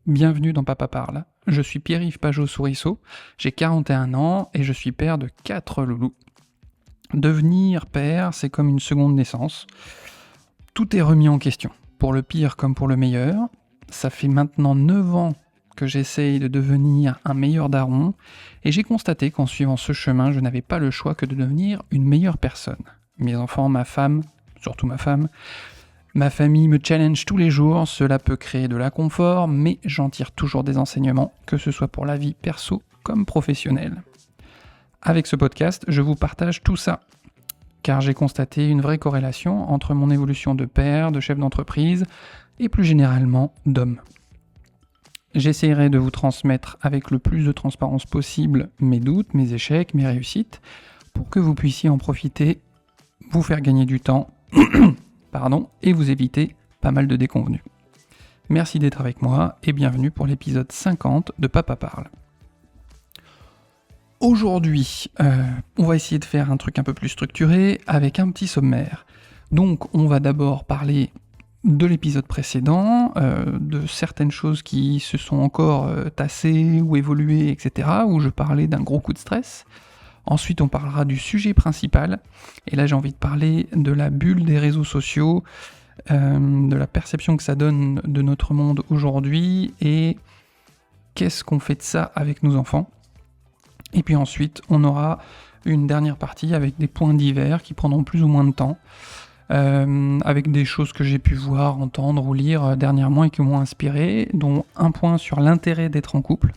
bienvenue dans Papa Parle. Je suis Pierre-Yves Pajot-Sourisseau, j'ai 41 ans et je suis père de 4 loulous. Devenir père, c'est comme une seconde naissance. Tout est remis en question, pour le pire comme pour le meilleur. Ça fait maintenant 9 ans que j'essaye de devenir un meilleur daron, et j'ai constaté qu'en suivant ce chemin, je n'avais pas le choix que de devenir une meilleure personne. Mes enfants, ma femme, surtout ma femme, ma famille me challenge tous les jours, cela peut créer de l'inconfort, mais j'en tire toujours des enseignements, que ce soit pour la vie perso comme professionnelle. Avec ce podcast, je vous partage tout ça, car j'ai constaté une vraie corrélation entre mon évolution de père, de chef d'entreprise, et plus généralement d'homme. J'essaierai de vous transmettre avec le plus de transparence possible mes doutes, mes échecs, mes réussites, pour que vous puissiez en profiter, vous faire gagner du temps, et vous éviter pas mal de déconvenus. Merci d'être avec moi et bienvenue pour l'épisode 50 de Papa Parle. Aujourd'hui, on va essayer de faire un truc un peu plus structuré avec un petit sommaire. Donc on va d'abord parler de l'épisode précédent, de certaines choses qui se sont encore tassées ou évoluées, etc., où je parlais d'un gros coup de stress. Ensuite, on parlera du sujet principal, et là j'ai envie de parler de la bulle des réseaux sociaux, de la perception que ça donne de notre monde aujourd'hui, et qu'est-ce qu'on fait de ça avec nos enfants. Et puis ensuite, on aura une dernière partie avec des points divers qui prendront plus ou moins de temps, avec des choses que j'ai pu voir, entendre ou lire dernièrement et qui m'ont inspiré, dont un point sur l'intérêt d'être en couple,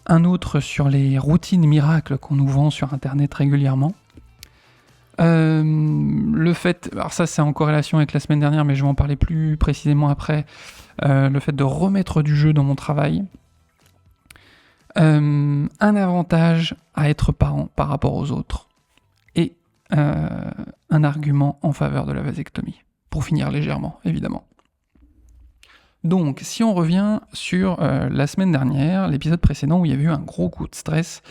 un autre sur les routines miracles qu'on nous vend sur internet régulièrement, le fait, alors ça c'est en corrélation avec la semaine dernière mais je vais en parler plus précisément après, le fait de remettre du jeu dans mon travail, un avantage à être parent par rapport aux autres, et un argument en faveur de la vasectomie, pour finir légèrement, évidemment. Donc, si on revient sur la semaine dernière, l'épisode précédent où il y avait eu un gros coup de stress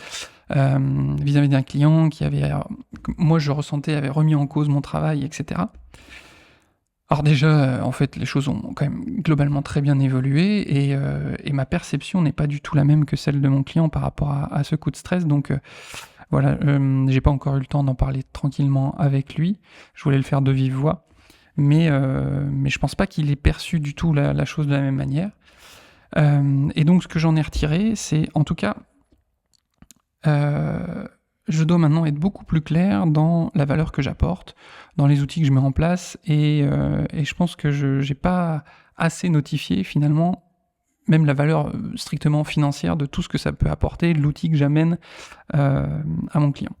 vis-à-vis d'un client qui avait, moi je ressentais, avait remis en cause mon travail, etc. Alors déjà, en fait, les choses ont quand même globalement très bien évolué et ma perception n'est pas du tout la même que celle de mon client par rapport à ce coup de stress, donc voilà, j'ai pas encore eu le temps d'en parler tranquillement avec lui, je voulais le faire de vive voix, mais je pense pas qu'il ait perçu du tout la chose de la même manière. Et donc ce que j'en ai retiré, c'est en tout cas, je dois maintenant être beaucoup plus clair dans la valeur que j'apporte, dans les outils que je mets en place, et je pense que j'ai pas assez notifié finalement même la valeur strictement financière de tout ce que ça peut apporter, l'outil que j'amène à mon client.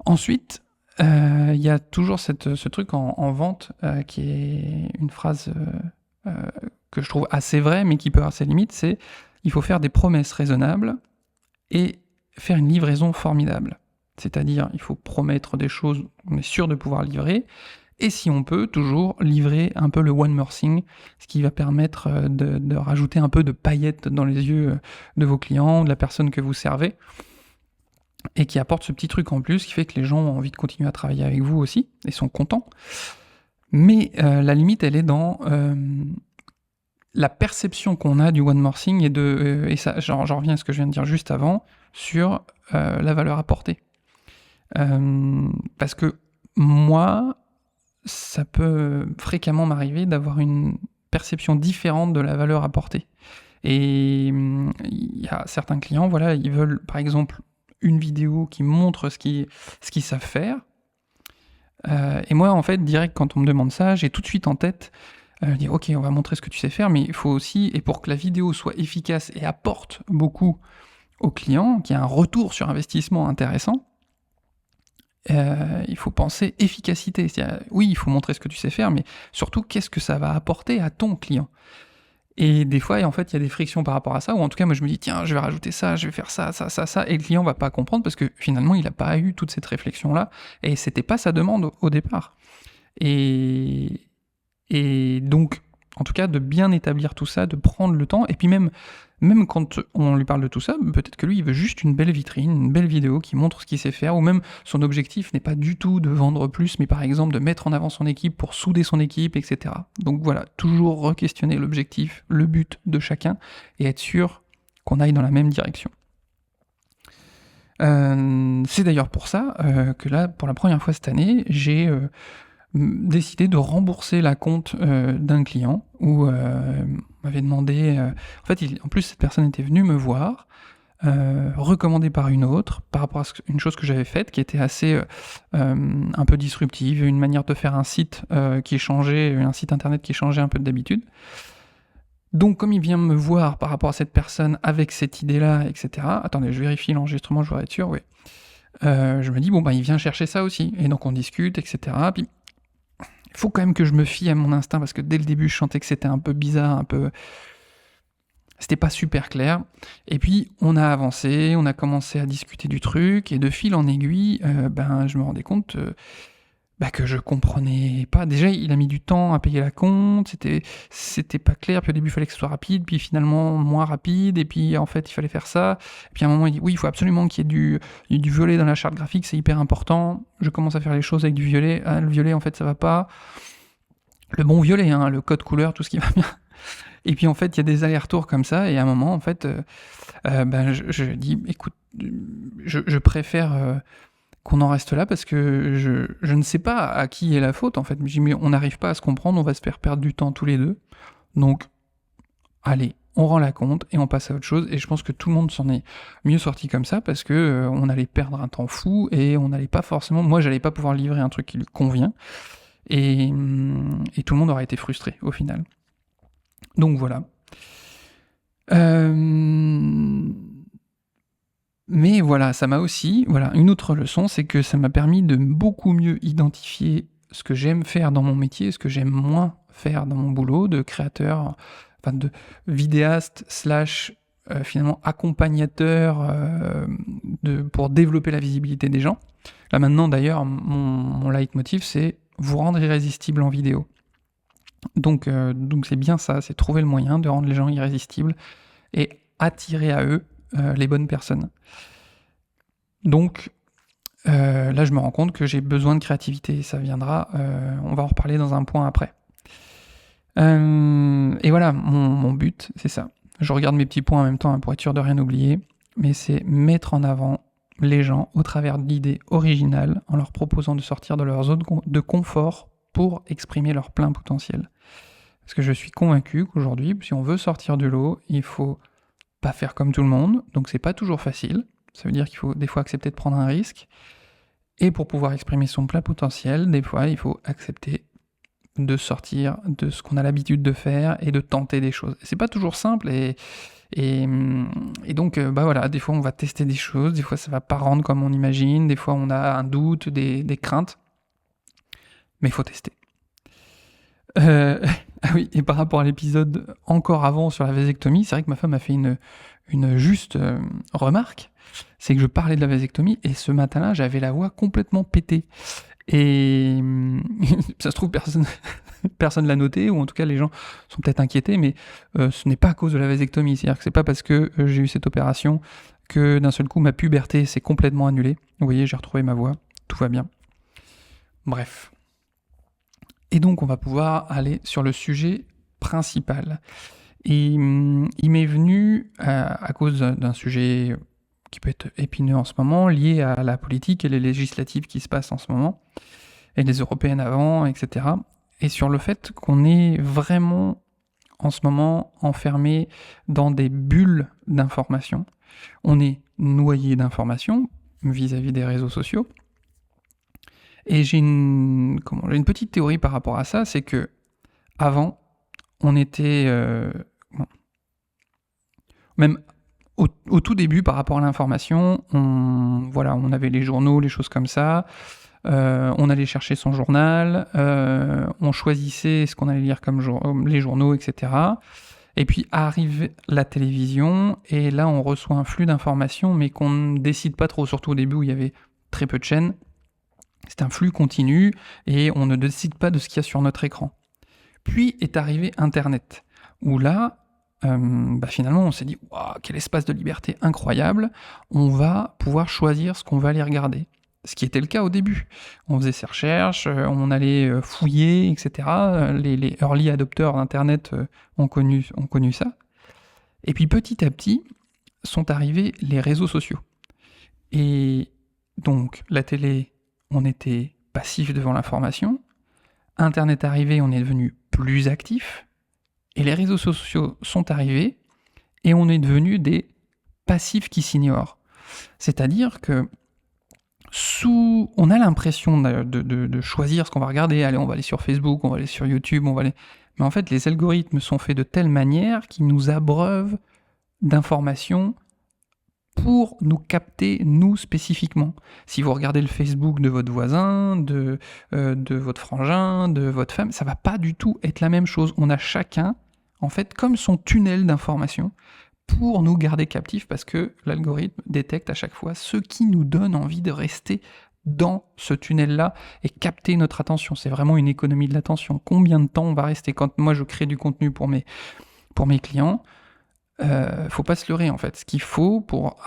Ensuite, il y a toujours ce truc en vente qui est une phrase que je trouve assez vraie mais qui peut avoir ses limites, c'est il faut faire des promesses raisonnables et faire une livraison formidable. C'est-à-dire il faut promettre des choses qu'on est sûr de pouvoir livrer, et si on peut, toujours livrer un peu le one more thing, ce qui va permettre de rajouter un peu de paillettes dans les yeux de vos clients, de la personne que vous servez, et qui apporte ce petit truc en plus qui fait que les gens ont envie de continuer à travailler avec vous aussi, et sont contents. Mais la limite, elle est dans la perception qu'on a du one more thing, et ça, j'en reviens à ce que je viens de dire juste avant, sur la valeur apportée. Parce que moi, ça peut fréquemment m'arriver d'avoir une perception différente de la valeur apportée. Et il y a certains clients, voilà, ils veulent par exemple une vidéo qui montre ce qu'ils savent faire. Et moi, en fait, direct, quand on me demande ça, j'ai tout de suite en tête dire ok, on va montrer ce que tu sais faire, mais il faut aussi, et pour que la vidéo soit efficace et apporte beaucoup au client, qu'il y ait un retour sur investissement intéressant, il faut penser efficacité. C'est-à-dire, oui, il faut montrer ce que tu sais faire, mais surtout, qu'est-ce que ça va apporter à ton client ? Et des fois, en fait, il y a des frictions par rapport à ça, ou en tout cas, moi, je me dis, tiens, je vais rajouter ça, je vais faire ça, et le client va pas comprendre parce que finalement, il n'a pas eu toute cette réflexion-là, et c'était pas sa demande au départ. Et donc, en tout cas, de bien établir tout ça, de prendre le temps, et puis même même quand on lui parle de tout ça, peut-être que lui, il veut juste une belle vitrine, une belle vidéo qui montre ce qu'il sait faire, ou même son objectif n'est pas du tout de vendre plus, mais par exemple de mettre en avant son équipe pour souder son équipe, etc. Donc voilà, toujours re-questionner l'objectif, le but de chacun, et être sûr qu'on aille dans la même direction. C'est d'ailleurs pour ça que là, pour la première fois cette année, j'ai décidé de rembourser la compte d'un client où on m'avait demandé... en fait, en plus, cette personne était venue me voir, recommandée par une autre, par rapport à une chose que j'avais faite, qui était assez un peu disruptive, une manière de faire un site qui changeait, un site internet qui changeait un peu d'habitude. Donc, comme il vient me voir par rapport à cette personne avec cette idée-là, etc. Attendez, je vérifie l'enregistrement, je voudrais être sûr, oui. Je me dis, bon, bah, il vient chercher ça aussi. Et donc, on discute, etc. Puis, il faut quand même que je me fie à mon instinct, parce que dès le début, je sentais que c'était un peu bizarre, un peu... C'était pas super clair. Et puis, on a avancé, on a commencé à discuter du truc, et de fil en aiguille, je me rendais compte... que je comprenais pas. Déjà, il a mis du temps à payer la compte, c'était pas clair, puis au début, il fallait que ce soit rapide, puis finalement, moins rapide, et puis en fait, il fallait faire ça. Et puis à un moment, il dit, oui, il faut absolument qu'il y ait du violet dans la charte graphique, c'est hyper important. Je commence à faire les choses avec du violet. Ah, le violet, en fait, ça va pas. Le bon violet, hein, le code couleur, tout ce qui va bien. Et puis en fait, il y a des allers-retours comme ça, et à un moment, en fait, je dis, écoute, je préfère... qu'on en reste là, parce que je ne sais pas à qui est la faute, en fait. Je me dis, mais on n'arrive pas à se comprendre, on va se faire perdre du temps tous les deux. Donc, allez, on rend la compte et on passe à autre chose. Et je pense que tout le monde s'en est mieux sorti comme ça, parce que on allait perdre un temps fou, et on n'allait pas forcément... Moi, j'allais pas pouvoir livrer un truc qui lui convient, et tout le monde aurait été frustré, au final. Donc, voilà. Mais voilà, ça m'a aussi... Voilà, une autre leçon, c'est que ça m'a permis de beaucoup mieux identifier ce que j'aime faire dans mon métier, ce que j'aime moins faire dans mon boulot de créateur, enfin de vidéaste / finalement accompagnateur pour développer la visibilité des gens. Là maintenant d'ailleurs, mon leitmotiv, c'est vous rendre irrésistible en vidéo. Donc c'est bien ça, c'est trouver le moyen de rendre les gens irrésistibles et attirer à eux les bonnes personnes. Donc là, je me rends compte que j'ai besoin de créativité, ça viendra, on va en reparler dans un point après. Et voilà, mon but, c'est ça. Je regarde mes petits points en même temps pour être sûr de rien oublier, mais c'est mettre en avant les gens au travers d'idées originales, en leur proposant de sortir de leur zone de confort pour exprimer leur plein potentiel. Parce que je suis convaincu qu'aujourd'hui, si on veut sortir du lot, il faut pas faire comme tout le monde, donc c'est pas toujours facile. Ça veut dire qu'il faut des fois accepter de prendre un risque. Et pour pouvoir exprimer son plein potentiel, des fois, il faut accepter de sortir de ce qu'on a l'habitude de faire et de tenter des choses. C'est pas toujours simple, et donc, voilà, des fois on va tester des choses, des fois ça va pas rendre comme on imagine, des fois on a un doute, des craintes, mais il faut tester. Ah oui, et par rapport à l'épisode encore avant sur la vasectomie, c'est vrai que ma femme a fait une juste remarque, c'est que je parlais de la vasectomie, et ce matin-là, j'avais la voix complètement pétée. Et ça se trouve, personne l'a noté, ou en tout cas les gens sont peut-être inquiétés, mais ce n'est pas à cause de la vasectomie. C'est-à-dire que c'est pas parce que j'ai eu cette opération que d'un seul coup ma puberté s'est complètement annulée. Vous voyez, j'ai retrouvé ma voix, tout va bien. Bref. Et donc on va pouvoir aller sur le sujet principal. Et il m'est venu, à cause d'un sujet qui peut être épineux en ce moment, lié à la politique et les législatives qui se passent en ce moment, et les européennes avant, etc. Et sur le fait qu'on est vraiment, en ce moment, enfermé dans des bulles d'informations. On est noyé d'informations vis-à-vis des réseaux sociaux. Et j'ai une petite théorie par rapport à ça, c'est que avant, on était... même au tout début, par rapport à l'information, on avait les journaux, les choses comme ça, on allait chercher son journal, on choisissait ce qu'on allait lire comme les journaux, etc. Et puis arrive la télévision, et là on reçoit un flux d'informations, mais qu'on ne décide pas trop, surtout au début où il y avait très peu de chaînes. C'est un flux continu, et on ne décide pas de ce qu'il y a sur notre écran. Puis est arrivé Internet, où là, finalement on s'est dit « Waouh, quel espace de liberté incroyable, on va pouvoir choisir ce qu'on va aller regarder ». Ce qui était le cas au début. On faisait ses recherches, on allait fouiller, etc. Les early adopters d'Internet ont connu ça. Et puis petit à petit, sont arrivés les réseaux sociaux. Et donc, la télé, on était passif devant l'information. Internet arrivé, on est devenu plus actif. Et les réseaux sociaux sont arrivés, et on est devenu des passifs qui s'ignorent. C'est-à-dire que on a l'impression de choisir ce qu'on va regarder. Allez, on va aller sur Facebook, on va aller sur YouTube, mais en fait, les algorithmes sont faits de telle manière qu'ils nous abreuvent d'informations pour nous capter, nous, spécifiquement. Si vous regardez le Facebook de votre voisin, de votre frangin, de votre femme, ça va pas du tout être la même chose. On a chacun, en fait, comme son tunnel d'informations pour nous garder captifs, parce que l'algorithme détecte à chaque fois ce qui nous donne envie de rester dans ce tunnel-là et capter notre attention. C'est vraiment une économie de l'attention. Combien de temps on va rester? Quand moi je crée du contenu pour mes clients, faut pas se leurrer en fait. Ce qu'il faut pour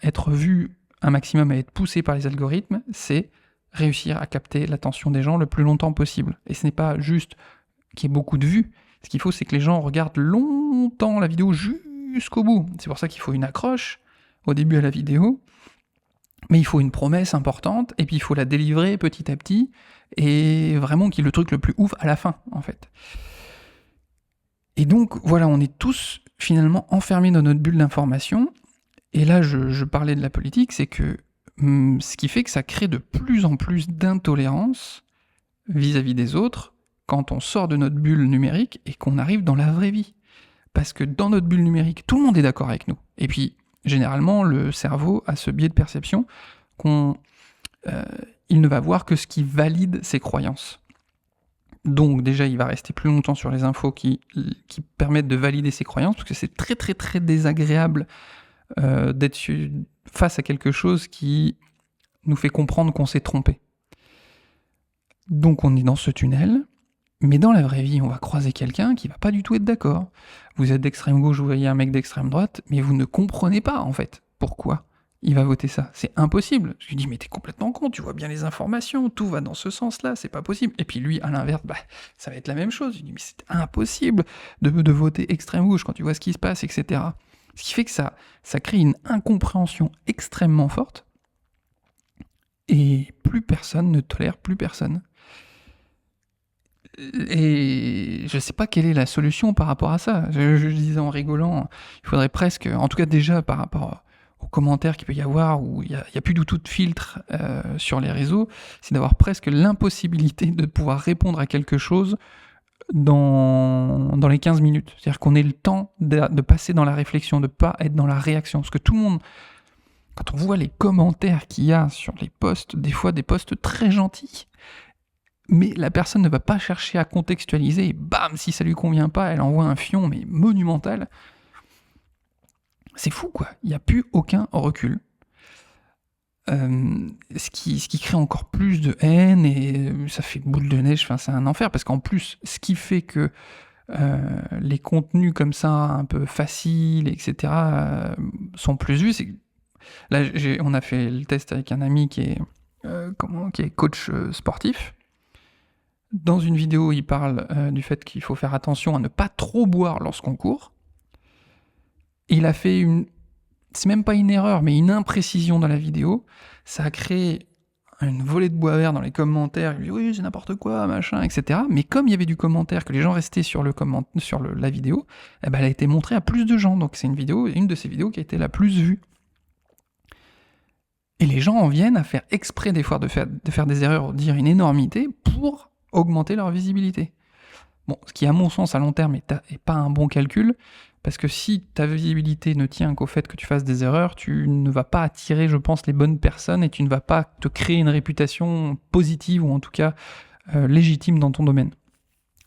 être vu un maximum et être poussé par les algorithmes, c'est réussir à capter l'attention des gens le plus longtemps possible. Et ce n'est pas juste qu'il y ait beaucoup de vues. Ce qu'il faut, c'est que les gens regardent longtemps la vidéo jusqu'au bout. C'est pour ça qu'il faut une accroche au début à la vidéo, mais il faut une promesse importante, et puis il faut la délivrer petit à petit, et vraiment qu'il y ait le truc le plus ouf à la fin, en fait. Et donc, voilà, on est tous finalement enfermés dans notre bulle d'information, et là, je parlais de la politique, c'est que ce qui fait que ça crée de plus en plus d'intolérance vis-à-vis des autres quand on sort de notre bulle numérique et qu'on arrive dans la vraie vie. Parce que dans notre bulle numérique, tout le monde est d'accord avec nous. Et puis, généralement, le cerveau a ce biais de perception qu'il ne va voir que ce qui valide ses croyances. Donc déjà, il va rester plus longtemps sur les infos qui permettent de valider ses croyances, parce que c'est très très très désagréable d'être face à quelque chose qui nous fait comprendre qu'on s'est trompé. Donc on est dans ce tunnel, mais dans la vraie vie, on va croiser quelqu'un qui va pas du tout être d'accord. Vous êtes d'extrême gauche, vous voyez un mec d'extrême droite, mais vous ne comprenez pas, en fait, pourquoi il va voter ça. C'est impossible. Je lui dis, mais t'es complètement con, tu vois bien les informations, tout va dans ce sens-là, c'est pas possible. Et puis lui, à l'inverse, ça va être la même chose. Je lui dis, mais c'est impossible de voter extrême gauche quand tu vois ce qui se passe, etc. Ce qui fait que ça crée une incompréhension extrêmement forte, et plus personne ne tolère plus personne. Et je sais pas quelle est la solution par rapport à ça. Je disais en rigolant, il faudrait presque, en tout cas déjà par rapport aux commentaires qu'il peut y avoir, où il n'y a plus du tout de filtre sur les réseaux, c'est d'avoir presque l'impossibilité de pouvoir répondre à quelque chose dans les 15 minutes. C'est-à-dire qu'on ait le temps de passer dans la réflexion, de ne pas être dans la réaction. Parce que tout le monde, quand on voit les commentaires qu'il y a sur les posts, des fois des posts très gentils, mais la personne ne va pas chercher à contextualiser, et bam, si ça lui convient pas, elle envoie un fion, mais monumental. C'est fou, quoi. Il n'y a plus aucun recul. Ce qui crée encore plus de haine, et ça fait boule de neige, c'est un enfer, parce qu'en plus, ce qui fait que les contenus comme ça, un peu faciles, etc., sont plus vus, c'est que là, on a fait le test avec un ami qui est coach sportif. Dans une vidéo, il parle du fait qu'il faut faire attention à ne pas trop boire lorsqu'on court. Il a fait c'est même pas une erreur, mais une imprécision dans la vidéo. Ça a créé une volée de bois vert dans les commentaires. Il dit oui, c'est n'importe quoi, machin, etc. Mais comme il y avait du commentaire, que les gens restaient sur la vidéo, elle a été montrée à plus de gens. Donc c'est une de ces vidéos qui a été la plus vue. Et les gens en viennent à faire exprès des fois de faire des erreurs, dire une énormité pour augmenter leur visibilité. Bon, ce qui à mon sens à long terme est pas un bon calcul, parce que si ta visibilité ne tient qu'au fait que tu fasses des erreurs, tu ne vas pas attirer, je pense, les bonnes personnes, et tu ne vas pas te créer une réputation positive, ou en tout cas légitime dans ton domaine.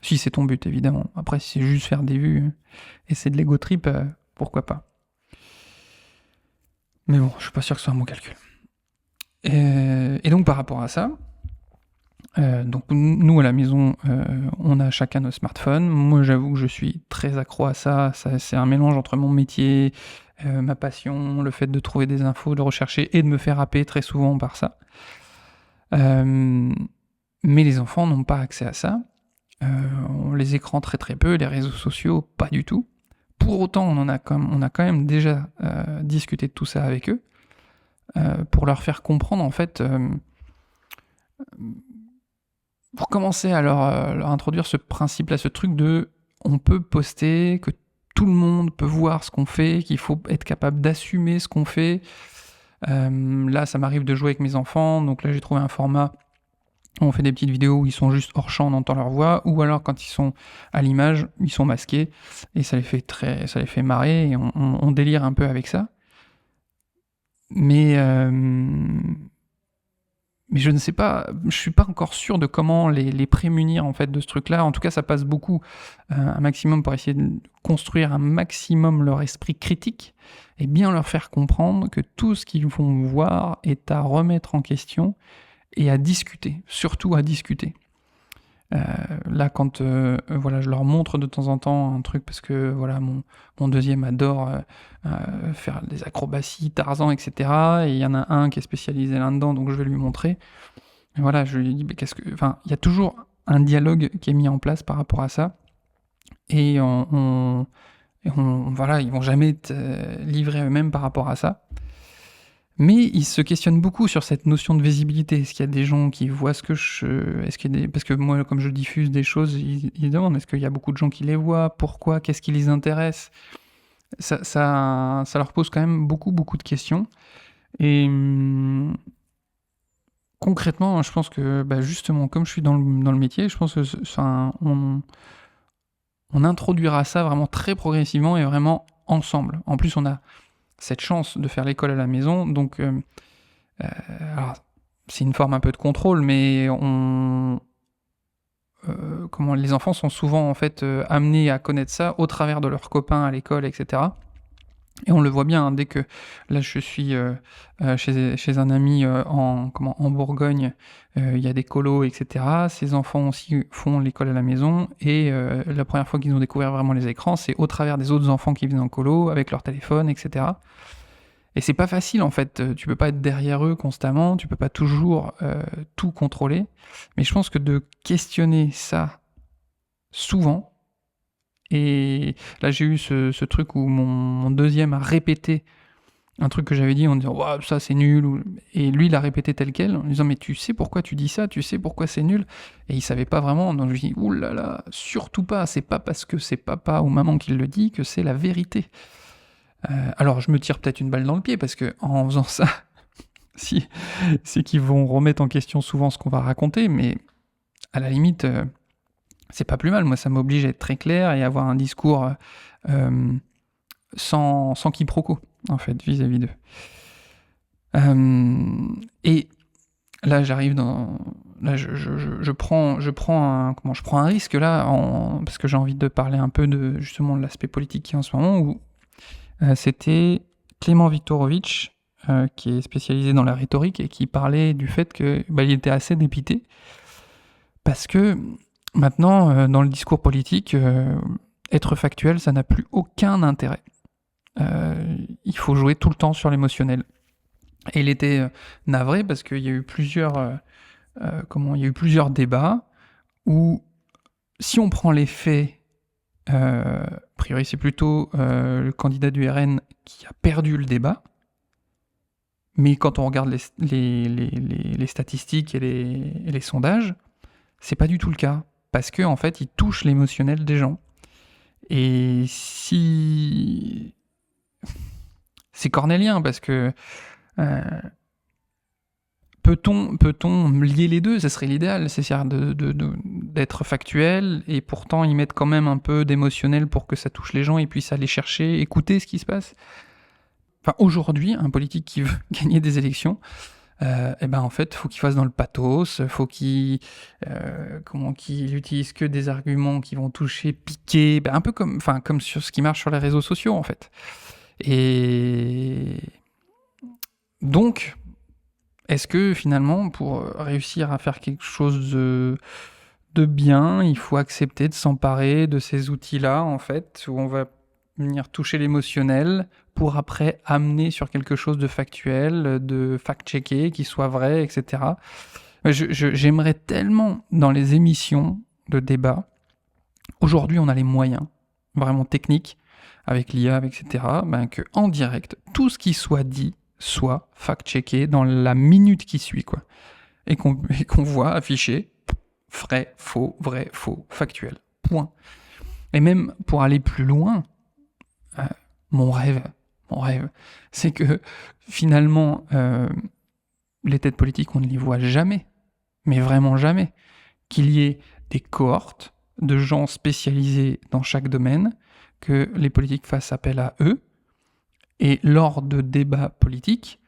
Si c'est ton but, évidemment. Après, si c'est juste faire des vues et c'est de l'ego trip, pourquoi pas. Mais bon, je suis pas sûr que ce soit un bon calcul. Et donc par rapport à ça, Donc nous, à la maison, on a chacun nos smartphones. Moi, j'avoue que je suis très accro à ça. C'est un mélange entre mon métier, ma passion, le fait de trouver des infos, de rechercher et de me faire happer très souvent par ça. Mais les enfants n'ont pas accès à ça. Les écrans très très peu, les réseaux sociaux pas du tout. Pour autant, on a quand même déjà discuté de tout ça avec eux, pour leur faire comprendre en fait, pour commencer à leur introduire ce principe-là, ce truc de on peut poster, que tout le monde peut voir ce qu'on fait, qu'il faut être capable d'assumer ce qu'on fait. Là, ça m'arrive de jouer avec mes enfants, donc là j'ai trouvé un format où on fait des petites vidéos où ils sont juste hors champ, on entend leur voix, ou alors quand ils sont à l'image, ils sont masqués, et ça les fait marrer, et on délire un peu avec ça. Mais je ne sais pas, je suis pas encore sûr de comment les prémunir en fait de ce truc-là. En tout cas, ça passe beaucoup un maximum pour essayer de construire un maximum leur esprit critique et bien leur faire comprendre que tout ce qu'ils vont voir est à remettre en question et à discuter, surtout à discuter. Là, quand voilà, je leur montre de temps en temps un truc, parce que voilà, mon deuxième adore faire des acrobaties, Tarzan, etc. Et il y en a un qui est spécialisé là-dedans, donc je vais lui montrer. Et voilà, je lui dis, mais enfin, il y a toujours un dialogue qui est mis en place par rapport à ça. Et voilà, ils vont jamais être livrés eux-mêmes par rapport à ça. Mais ils se questionnent beaucoup sur cette notion de visibilité. Est-ce qu'il y a des gens qui voient ce que est-ce qu'il y a des... Parce que moi, comme je diffuse des choses, ils demandent est-ce qu'il y a beaucoup de gens qui les voient, pourquoi, qu'est-ce qui les intéresse. Ça leur pose quand même beaucoup de questions. Et concrètement, je pense que justement, comme je suis dans le métier, je pense que on introduira ça vraiment très progressivement et vraiment ensemble. En plus, on a cette chance de faire l'école à la maison, donc alors, c'est une forme un peu de contrôle, mais les enfants sont souvent en fait amenés à connaître ça au travers de leurs copains à l'école, etc. Et on le voit bien, hein, dès que là je suis chez un ami en Bourgogne, il y a des colos, etc. Ces enfants aussi font l'école à la maison, et la première fois qu'ils ont découvert vraiment les écrans, c'est au travers des autres enfants qui viennent en colo, avec leur téléphone, etc. Et c'est pas facile en fait, tu peux pas être derrière eux constamment, tu peux pas toujours tout contrôler, mais je pense que de questionner ça souvent, et là j'ai eu ce truc où mon deuxième a répété un truc que j'avais dit en disant wow, ça c'est nul, et lui il a répété tel quel en disant mais tu sais pourquoi tu dis ça, tu sais pourquoi c'est nul, et il savait pas vraiment, donc je lui dis oulala, surtout pas, c'est pas parce que c'est papa ou maman qui le dit que c'est la vérité. Alors je me tire peut-être une balle dans le pied parce que en faisant ça, c'est qu'ils vont remettre en question souvent ce qu'on va raconter, mais à la limite c'est pas plus mal. Moi ça m'oblige à être très clair et à avoir un discours sans quiproquo en fait vis-à-vis d'eux. Et là j'arrive dans... Là je prends un risque là, parce que j'ai envie de parler un peu de justement de l'aspect politique qui est en ce moment, où c'était Clément Viktorovitch, qui est spécialisé dans la rhétorique et qui parlait du fait que il était assez dépité parce que maintenant dans le discours politique, être factuel ça n'a plus aucun intérêt. Il faut jouer tout le temps sur l'émotionnel. Et il était navré parce qu'il y a eu plusieurs débats où si on prend les faits, a priori c'est plutôt le candidat du RN qui a perdu le débat, mais quand on regarde les statistiques et les sondages, c'est pas du tout le cas, parce que en fait il touche l'émotionnel des gens. Et si... c'est cornélien, parce que peut-on lier les deux? Ce serait l'idéal, c'est-à-dire d'être factuel, et pourtant y mettre quand même un peu d'émotionnel pour que ça touche les gens et puissent aller chercher, écouter ce qui se passe. Enfin, aujourd'hui, un politique qui veut gagner des élections, en fait, faut qu'il fasse dans le pathos, faut qu'il utilise que des arguments qui vont toucher, piquer, un peu comme sur ce qui marche sur les réseaux sociaux, en fait. Et donc, Est-ce que finalement, pour réussir à faire quelque chose de bien, il faut accepter de s'emparer de ces outils-là, en fait, où on va venir toucher l'émotionnel pour après amener sur quelque chose de factuel, de fact-checker, qui soit vrai, etc. J'aimerais tellement, dans les émissions de débat, aujourd'hui on a les moyens, vraiment techniques, avec l'IA, etc., que en direct, tout ce qui soit dit soit fact-checké dans la minute qui suit, quoi. Et qu'on voit affiché vrai, faux, factuel. Point. Et même pour aller plus loin, mon rêve, c'est que finalement, les têtes politiques, on ne les voit jamais, mais vraiment jamais. Qu'il y ait des cohortes de gens spécialisés dans chaque domaine, que les politiques fassent appel à eux, et lors de débats politiques,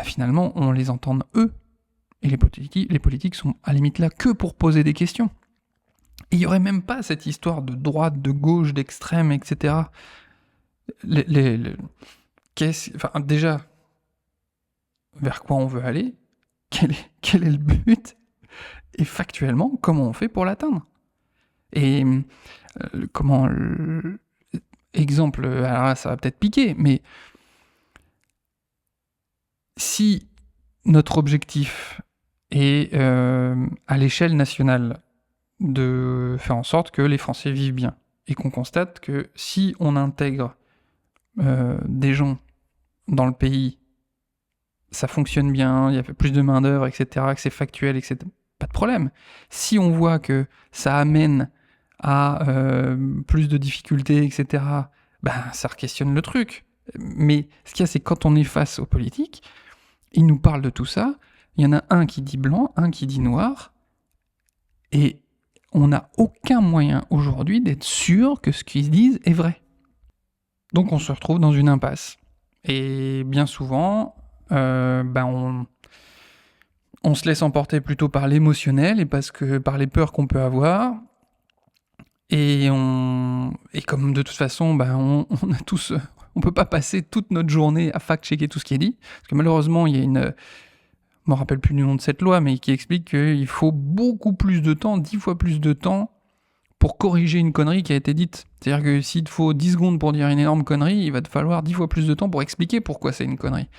finalement, on les entende eux. Et les politiques sont à la limite là que pour poser des questions. Et il n'y aurait même pas cette histoire de droite, de gauche, d'extrême, etc. Déjà, vers quoi on veut aller, quel est le but, et factuellement, comment on fait pour l'atteindre. Et exemple, alors là, ça va peut-être piquer, mais si notre objectif est à l'échelle nationale de faire en sorte que les Français vivent bien, et qu'on constate que si on intègre des gens dans le pays, ça fonctionne bien, il y a plus de main-d'œuvre, etc., que c'est factuel, etc., pas de problème. Si on voit que ça amène à plus de difficultés, etc., ça re-questionne le truc. Mais ce qu'il y a, c'est quand on est face aux politiques, ils nous parlent de tout ça, il y en a un qui dit blanc, un qui dit noir, et on n'a aucun moyen aujourd'hui d'être sûr que ce qu'ils disent est vrai. Donc on se retrouve dans une impasse. Et bien souvent, on se laisse emporter plutôt par l'émotionnel et par les peurs qu'on peut avoir. Et comme de toute façon, on a tous, on peut pas passer toute notre journée à fact-checker tout ce qui est dit, parce que malheureusement, il y a je me rappelle plus du nom de cette loi, mais qui explique qu'il faut beaucoup plus de temps, 10 fois plus de temps, pour corriger une connerie qui a été dite. C'est-à-dire que s'il te faut 10 secondes pour dire une énorme connerie, il va te falloir 10 fois plus de temps pour expliquer pourquoi c'est une connerie.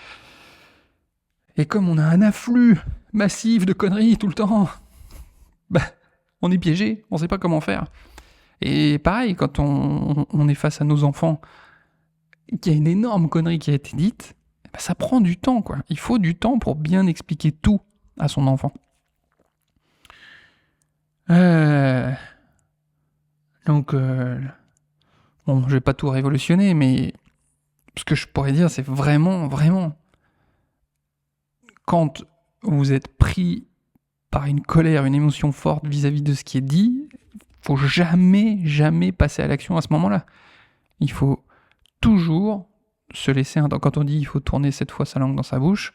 Et comme on a un afflux massif de conneries tout le temps, on est piégé, on sait pas comment faire. Et pareil, quand on est face à nos enfants, qu'il y a une énorme connerie qui a été dite, ça prend du temps, quoi. Il faut du temps pour bien expliquer tout à son enfant. Donc, je vais pas tout révolutionner, mais ce que je pourrais dire, c'est vraiment, quand vous êtes pris par une colère, une émotion forte vis-à-vis de ce qui est dit, faut jamais passer à l'action à ce moment-là. Il faut toujours se laisser un temps. Quand on dit il faut tourner 7 fois sa langue dans sa bouche,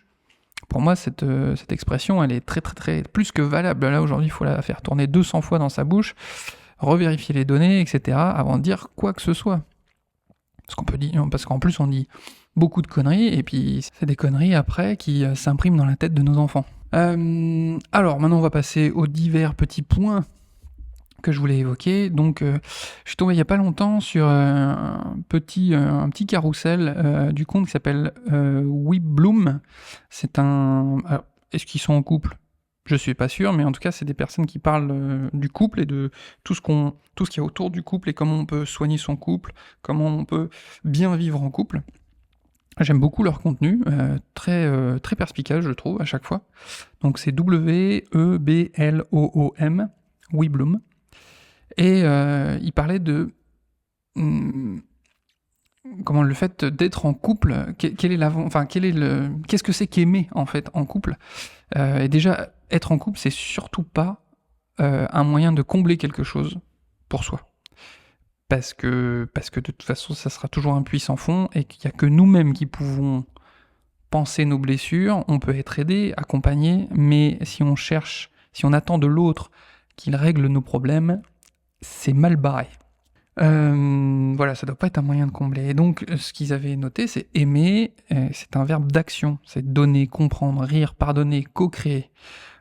pour moi, cette expression, elle est très, plus que valable. Là, aujourd'hui, il faut la faire tourner 200 fois dans sa bouche, revérifier les données, etc., avant de dire quoi que ce soit. Parce qu'en plus, on dit beaucoup de conneries, et puis c'est des conneries après qui s'impriment dans la tête de nos enfants. Alors, maintenant, on va passer aux divers petits points que je voulais évoquer. Donc, je suis tombé il n'y a pas longtemps sur un petit carrousel du compte qui s'appelle Weebloom. C'est alors, est-ce qu'ils sont en couple ? Je suis pas sûr, mais en tout cas, c'est des personnes qui parlent du couple et de tout ce qu'il y a autour du couple et comment on peut soigner son couple, comment on peut bien vivre en couple. J'aime beaucoup leur contenu, très perspicace, je trouve, à chaque fois. Donc, c'est Weebloom, Weebloom. Et il parlait de comment le fait d'être en couple, qu'est-ce que c'est qu'aimer en fait en couple. Et déjà, être en couple, c'est surtout pas un moyen de combler quelque chose pour soi. Parce que de toute façon, ça sera toujours un puits sans fond et qu'il n'y a que nous-mêmes qui pouvons penser nos blessures. On peut être aidé, accompagné, mais si on attend de l'autre qu'il règle nos problèmes, c'est mal barré. Voilà, ça doit pas être un moyen de combler. Et donc, ce qu'ils avaient noté, c'est aimer, c'est un verbe d'action. C'est donner, comprendre, rire, pardonner, co-créer.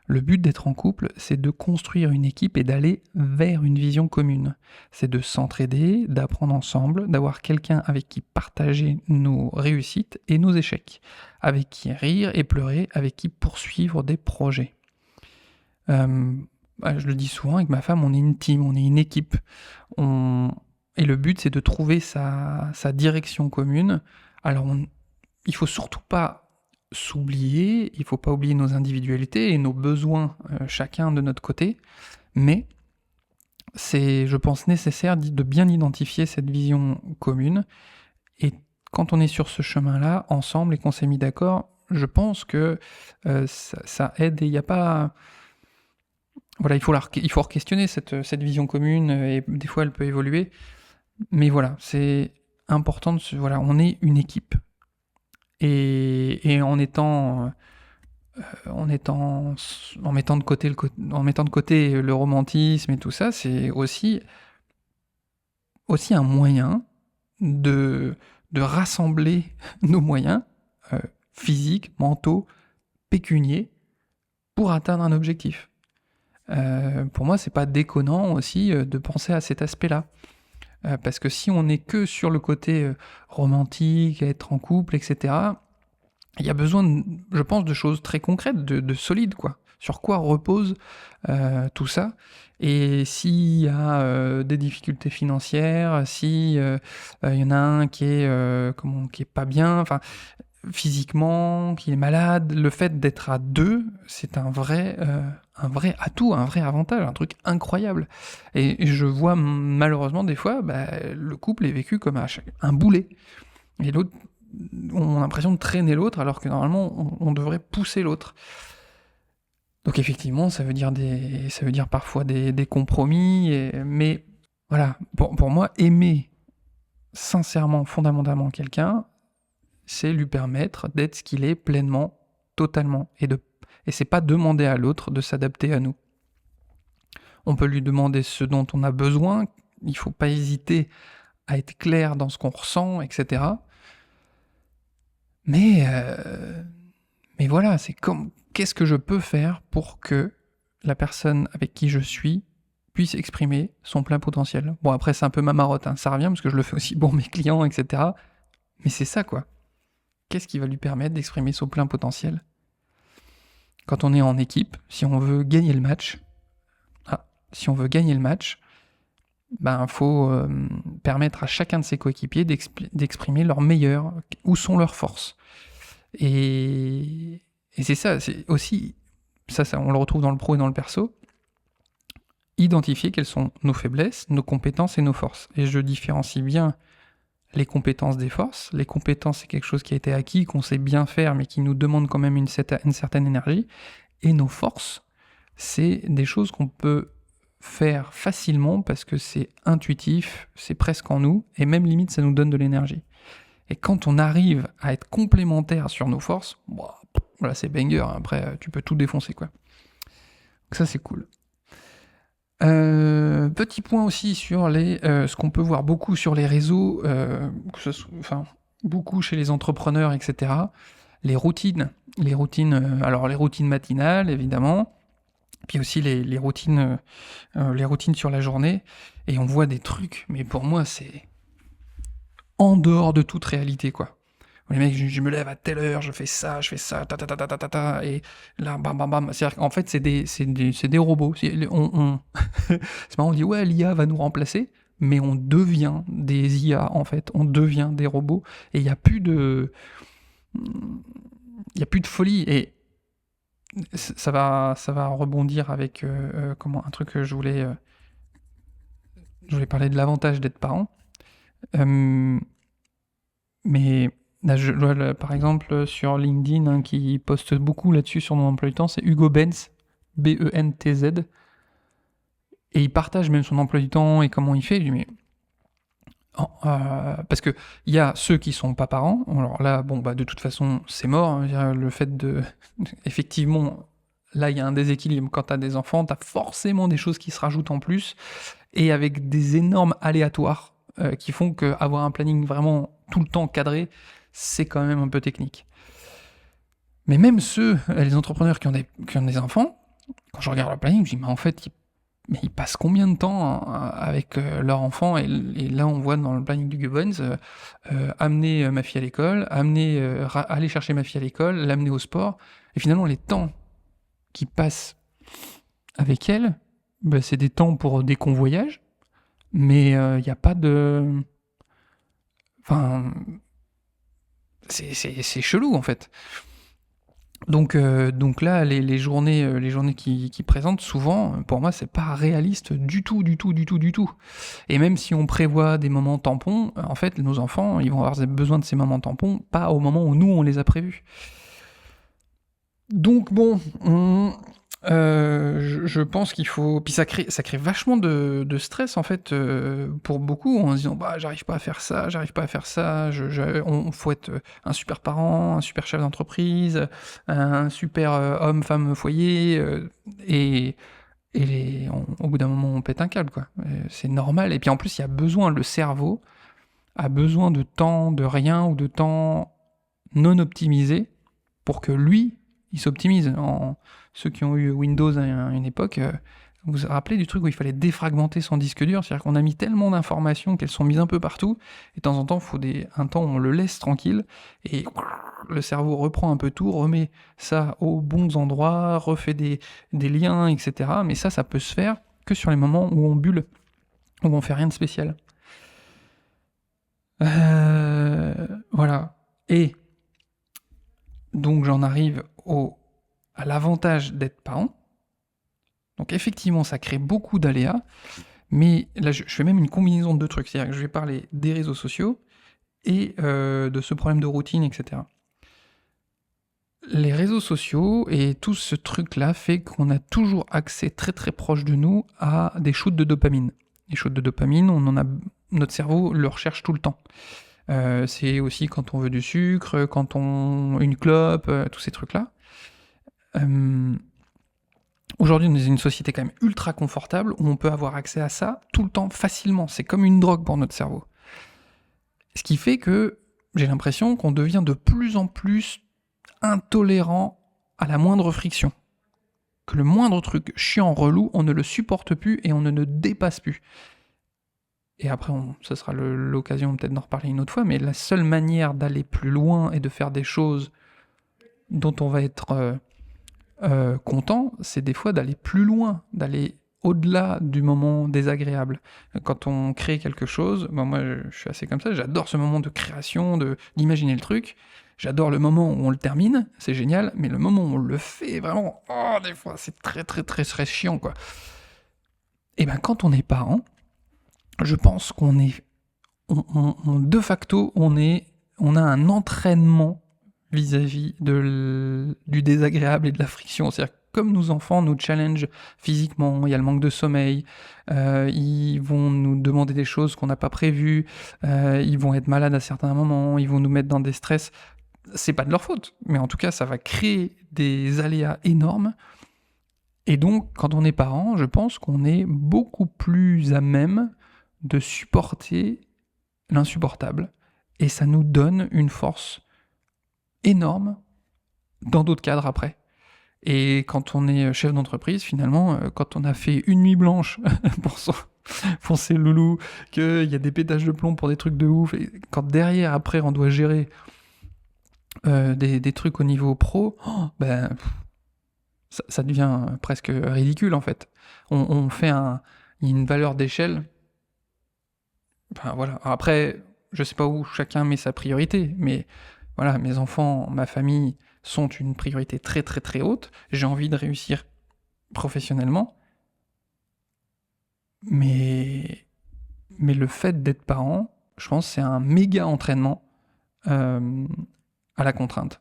Le but d'être en couple, c'est de construire une équipe et d'aller vers une vision commune. C'est de s'entraider, d'apprendre ensemble, d'avoir quelqu'un avec qui partager nos réussites et nos échecs, avec qui rire et pleurer, avec qui poursuivre des projets. Je le dis souvent, avec ma femme, on est une team, on est une équipe. Et le but, c'est de trouver sa direction commune. Alors, il faut surtout pas s'oublier, il faut pas oublier nos individualités et nos besoins, chacun de notre côté, mais c'est, je pense, nécessaire de bien identifier cette vision commune. Et quand on est sur ce chemin-là, ensemble, et qu'on s'est mis d'accord, je pense que ça aide, et il n'y a pas... Voilà, il faut re-questionner cette vision commune, et des fois elle peut évoluer, mais voilà, c'est important voilà, on est une équipe. Et en mettant de côté le romantisme et tout ça, c'est aussi un moyen de rassembler nos moyens physiques, mentaux, pécuniers, pour atteindre un objectif. Pour moi, c'est pas déconnant aussi de penser à cet aspect-là. Parce que si on n'est que sur le côté romantique, être en couple, etc., il y a besoin, je pense, de choses très concrètes, de solides, quoi. Sur quoi repose tout ça. Et s'il y a des difficultés financières, si y en a un qui est pas bien, enfin, physiquement, qui est malade, le fait d'être à deux, c'est un vrai atout, un vrai avantage, un truc incroyable. Et je vois malheureusement des fois, le couple est vécu comme un boulet. Et l'autre, on a l'impression de traîner l'autre, alors que normalement, on devrait pousser l'autre. Donc effectivement, ça veut dire parfois des compromis, mais voilà, pour moi, aimer sincèrement, fondamentalement quelqu'un, c'est lui permettre d'être ce qu'il est pleinement, totalement, et c'est pas demander à l'autre de s'adapter à nous. On peut lui demander ce dont on a besoin, il faut pas hésiter à être clair dans ce qu'on ressent, etc. Mais voilà, c'est qu'est-ce que je peux faire pour que la personne avec qui je suis puisse exprimer son plein potentiel. Bon, après, c'est un peu ma marotte, hein, ça revient, parce que je le fais aussi pour mes clients, etc. Mais c'est ça, quoi. Qu'est-ce qui va lui permettre d'exprimer son plein potentiel ? Quand on est en équipe, si on veut gagner le match, faut permettre à chacun de ses coéquipiers d'exprimer leur meilleur, où sont leurs forces. Et c'est ça, c'est aussi, ça on le retrouve dans le pro et dans le perso, identifier quelles sont nos faiblesses, nos compétences et nos forces. Et je différencie bien les compétences des forces. Les compétences, c'est quelque chose qui a été acquis, qu'on sait bien faire, mais qui nous demande quand même une certaine énergie. Et nos forces, c'est des choses qu'on peut faire facilement parce que c'est intuitif, c'est presque en nous, et même limite, ça nous donne de l'énergie. Et quand on arrive à être complémentaire sur nos forces, voilà, c'est banger, après tu peux tout défoncer, quoi. Donc ça, c'est cool. Petit point aussi sur ce qu'on peut voir beaucoup sur les réseaux, beaucoup chez les entrepreneurs, etc. Les routines, alors les routines matinales, évidemment, puis aussi les routines sur la journée, et on voit des trucs, mais pour moi, c'est en dehors de toute réalité, quoi. Les mecs, je me lève à telle heure, je fais ça, et là, bam, bam, bam. C'est-à-dire qu'en fait, c'est des robots. C'est marrant, on dit, ouais, l'IA va nous remplacer, mais on devient des IA, en fait. On devient des robots, et il n'y a plus de folie. Et ça va rebondir avec un truc que je voulais parler de l'avantage d'être parent. Mais là, je vois par exemple sur LinkedIn, qui poste beaucoup là-dessus sur mon emploi du temps, c'est Hugo Benz, B-E-N-T-Z, et il partage même son emploi du temps et comment il fait. Je dis, mais parce que il y a ceux qui sont pas parents. Alors là, de toute façon, c'est mort, hein. Le fait de effectivement, là, il y a un déséquilibre. Quand t'as des enfants, t'as forcément des choses qui se rajoutent en plus. et avec des énormes aléatoires qui font qu'avoir un planning vraiment tout le temps cadré, c'est quand même un peu technique. Mais même les entrepreneurs qui ont des enfants, quand je regarde le planning, je me dis, mais en fait, ils passent combien de temps avec leur enfant, et là, on voit dans le planning du Gubbons, amener ma fille à l'école, aller chercher ma fille à l'école, l'amener au sport, et finalement, les temps qui passent avec elle, c'est des temps pour des convoyages, mais il n'y a pas de... Enfin, c'est chelou, en fait. Donc là, les journées qui présentent, souvent, pour moi, c'est pas réaliste du tout. Et même si on prévoit des moments tampons, en fait, nos enfants, ils vont avoir besoin de ces moments tampons, pas au moment où nous, on les a prévus. Donc bon, je pense qu'il faut... Puis ça crée vachement de stress, en fait, pour beaucoup, en se disant, j'arrive pas à faire ça, faut être un super parent, un super chef d'entreprise, un super homme, femme, foyer, et au bout d'un moment, on pète un câble, quoi. C'est normal, et puis en plus, le cerveau a besoin de temps de rien, ou de temps non optimisé, pour que lui, il s'optimise. Ceux qui ont eu Windows à une époque, vous vous rappelez du truc où il fallait défragmenter son disque dur, c'est-à-dire qu'on a mis tellement d'informations qu'elles sont mises un peu partout, et de temps en temps, il faut un temps où on le laisse tranquille, et le cerveau reprend un peu tout, remet ça aux bons endroits, refait des liens, etc. Mais ça peut se faire que sur les moments où on bulle, où on fait rien de spécial. Voilà. Et donc j'en arrive à l'avantage d'être parent. Donc effectivement, ça crée beaucoup d'aléas, mais là je fais même une combinaison de deux trucs, c'est-à-dire que je vais parler des réseaux sociaux et de ce problème de routine, etc. Les réseaux sociaux et tout ce truc-là fait qu'on a toujours accès très très proche de nous à des shoots de dopamine. Les shoots de dopamine, notre cerveau le recherche tout le temps. C'est aussi quand on veut du sucre, quand une clope, tous ces trucs-là. Aujourd'hui, on est dans une société quand même ultra confortable où on peut avoir accès à ça tout le temps facilement. C'est comme une drogue pour notre cerveau. Ce qui fait que j'ai l'impression qu'on devient de plus en plus intolérant à la moindre friction. Que le moindre truc chiant, relou, on ne le supporte plus et on ne le dépasse plus. Et après, ce sera l'occasion peut-être d'en reparler une autre fois, mais la seule manière d'aller plus loin et de faire des choses dont on va être content, c'est des fois d'aller plus loin, d'aller au-delà du moment désagréable. Quand on crée quelque chose, moi je suis assez comme ça, j'adore ce moment de création, d'imaginer le truc, j'adore le moment où on le termine, c'est génial, mais le moment où on le fait, vraiment, des fois c'est très très très très chiant, quoi. Et quand on est parent, je pense qu'on est, de facto, on a un entraînement vis-à-vis du désagréable et de la friction. C'est-à-dire que comme nos enfants nous challenge physiquement, il y a le manque de sommeil, ils vont nous demander des choses qu'on n'a pas prévues, ils vont être malades à certains moments, ils vont nous mettre dans des stress. C'est pas de leur faute, mais en tout cas, ça va créer des aléas énormes. Et donc, quand on est parent, je pense qu'on est beaucoup plus à même de supporter l'insupportable. Et ça nous donne une force énorme dans d'autres cadres après. Et quand on est chef d'entreprise, finalement, quand on a fait une nuit blanche pour ses loulous, qu'il y a des pétages de plomb pour des trucs de ouf, et quand derrière, après, on doit gérer des trucs au niveau pro, ça devient presque ridicule, en fait. On fait une valeur d'échelle. Voilà. Après, je sais pas où chacun met sa priorité, mais voilà, mes enfants, ma famille sont une priorité très très très haute. J'ai envie de réussir professionnellement, mais le fait d'être parent, je pense, c'est un méga entraînement à la contrainte.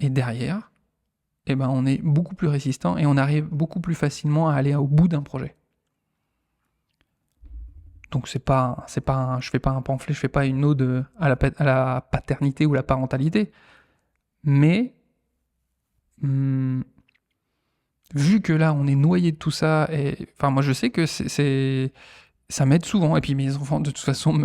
Et derrière, on est beaucoup plus résistant et on arrive beaucoup plus facilement à aller au bout d'un projet. Donc je fais pas un pamphlet, je fais pas une ode à la paternité ou la parentalité, mais vu que là, on est noyé de tout ça, et enfin, moi, je sais que ça m'aide souvent. Et puis mes enfants, de toute façon,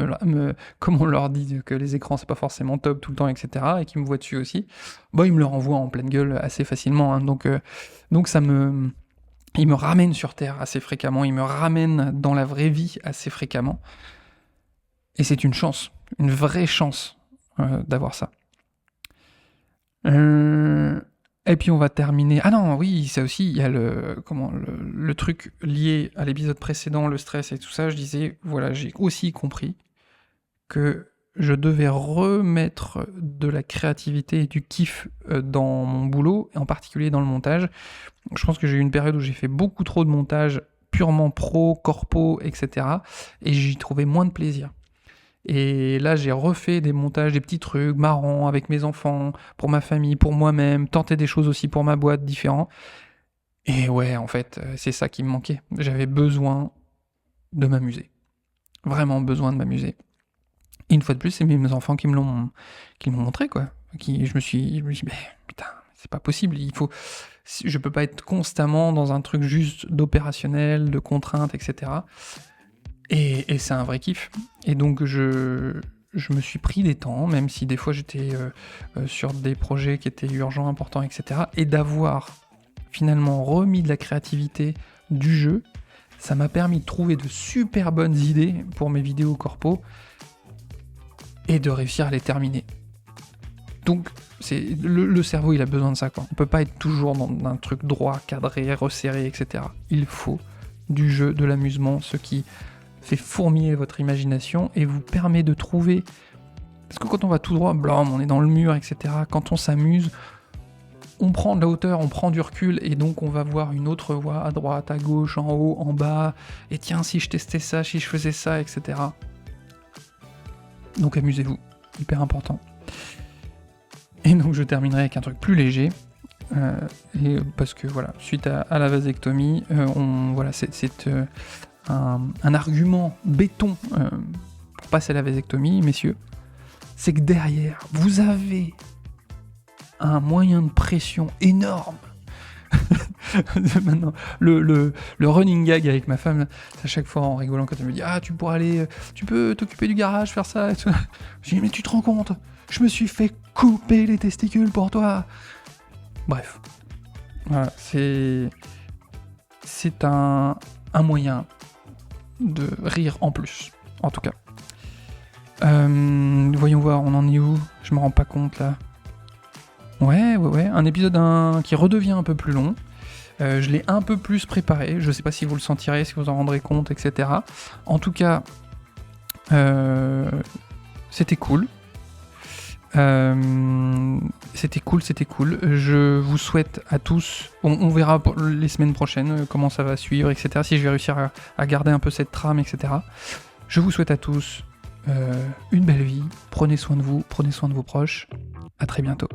comme on leur dit que les écrans, c'est pas forcément top tout le temps, etc., et qu'ils me voient dessus aussi, ils me le renvoient en pleine gueule assez facilement. Hein. Donc ils me ramènent sur Terre assez fréquemment, ils me ramènent dans la vraie vie assez fréquemment. Et c'est une chance, une vraie chance d'avoir ça. Et puis on va terminer. Ah non, oui, ça aussi, il y a le truc lié à l'épisode précédent, le stress et tout ça. Je disais, voilà, j'ai aussi compris que je devais remettre de la créativité et du kiff dans mon boulot, et en particulier dans le montage. Je pense que j'ai eu une période où j'ai fait beaucoup trop de montage purement pro, corpo, etc. Et j'y trouvais moins de plaisir. Et là, j'ai refait des montages, des petits trucs marrants avec mes enfants, pour ma famille, pour moi-même, tenter des choses aussi pour ma boîte, différents. Et ouais, en fait, c'est ça qui me manquait. J'avais besoin de m'amuser. Vraiment besoin de m'amuser. Et une fois de plus, c'est mes enfants qui me l'ont montré, quoi. Je me suis dit, putain, c'est pas possible. Je peux pas être constamment dans un truc juste d'opérationnel, de contraintes, etc. Et c'est un vrai kiff. Et donc je me suis pris des temps, même si des fois j'étais sur des projets qui étaient urgents, importants, etc. Et d'avoir finalement remis de la créativité du jeu, ça m'a permis de trouver de super bonnes idées pour mes vidéos corpo et de réussir à les terminer. Donc le cerveau, il a besoin de ça, quoi. On peut pas être toujours dans un truc droit, cadré, resserré, etc. Il faut du jeu, de l'amusement, ce qui fait fourmiller votre imagination et vous permet de trouver... Parce que quand on va tout droit, blam, on est dans le mur, etc. Quand on s'amuse, on prend de la hauteur, on prend du recul, et donc on va voir une autre voie à droite, à gauche, en haut, en bas, et tiens, si je testais ça, si je faisais ça, etc. Donc amusez-vous, hyper important. Et donc je terminerai avec un truc plus léger, et parce que voilà, suite à la vasectomie, c'est un argument béton pour passer à la vasectomie, messieurs, c'est que derrière, vous avez un moyen de pression énorme. Maintenant, le running gag avec ma femme, à chaque fois en rigolant quand elle me dit « Ah, tu peux t'occuper du garage, faire ça », et tout. Je dis « Mais tu te rends compte, je me suis fait couper les testicules pour toi !» Bref, voilà, c'est un moyen de rire en plus, en tout cas. Voyons voir, on en est où ? Je me rends pas compte là. Ouais, un épisode qui redevient un peu plus long. Je l'ai un peu plus préparé, je sais pas si vous le sentirez, si vous en rendrez compte, etc. En tout cas, c'était cool. C'était cool. Je vous souhaite à tous, on verra les semaines prochaines comment ça va suivre, etc. Si je vais réussir à garder un peu cette trame, etc. Je vous souhaite à tous une belle vie. Prenez soin de vous, prenez soin de vos proches. À très bientôt.